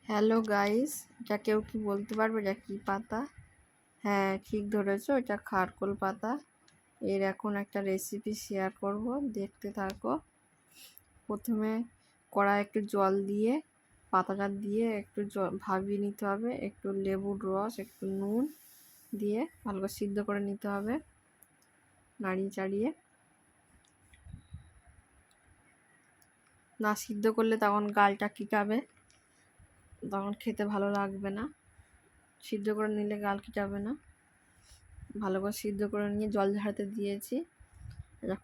Hello guys, এটা কেউ কি বলতে পারবে এটা কি পাতা? হ্যাঁ, ঠিক ধরেছো, এটা খারকোল পাতা। এর এখন একটা রেসিপি শেয়ার করব, দেখতে থাকো। প্রথমে কড়াই একটু জল দিয়ে পাতাটা দিয়ে একটু ভাবিয়ে নিতে হবে, একটু লেবুর রস, একটু নুন দিয়ে ভালো করে সিদ্ধ করে নিতে হবে, নাড়িয়ে চাড়িয়ে। না সিদ্ধ করলে তখন গালটা কিটাবে, তখন খেতে ভালো লাগবে না। সিদ্ধ করে নিলে গাল কিটাবে না। ভালো করে সিদ্ধ করে নিয়ে জল ঝাড়তে দিয়েছি।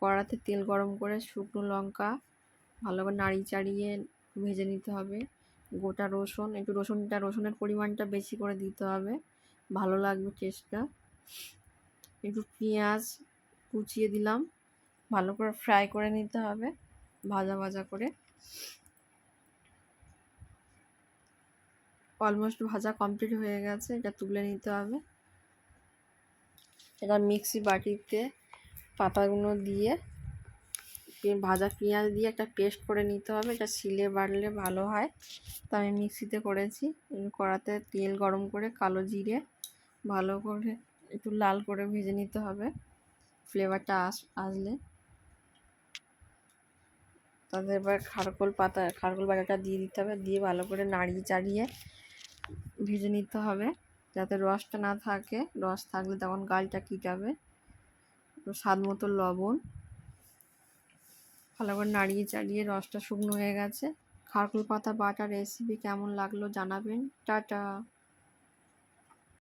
কড়াতে তেল গরম করে শুকনো লঙ্কা ভালো করে নাড়িয়ে চাড়িয়ে ভেজে নিতে হবে। গোটা রসুন, একটু রসুনের পরিমাণটা বেশি করে দিতে হবে, ভালো লাগবে টেস্টটা। একটু পেঁয়াজ কুচিয়ে দিলাম, ভালো করে ফ্রাই করে নিতে হবে, ভাজা ভাজা করে। অলমোস্ট ভাজা কমপ্লিট হয়ে গেছে, এটা তুলে নিতে হবে। এটা মিক্সি বাটিতে পাতাগুলো দিয়ে ভাজা পেঁয়াজ দিয়ে একটা পেস্ট করে নিতে হবে। এটা শিলে বাটলে ভালো হয়, তো আমি মিক্সিতে করেছি। কড়াতে তেল গরম করে কালো জিরে ভালো করে একটু লাল করে ভেজে নিতে হবে, ফ্লেভারটা আসলে তাদের এবার খারকোল বাটাটা দিয়ে দিতে হবে, দিয়ে ভালো করে নাড়িয়ে চাড়িয়ে ভেজে নিতে হবে যাতে রসটা না থাকে। রস থাকলে তখন গালটা কিটাবে। স্বাদ মতো লবণ, ভালো করে নাড়িয়ে চাড়িয়ে রসটা শুকনো হয়ে গেছে। খারকোল পাতা বাটা রেসিপি কেমন লাগলো জানাবেন। টাটা।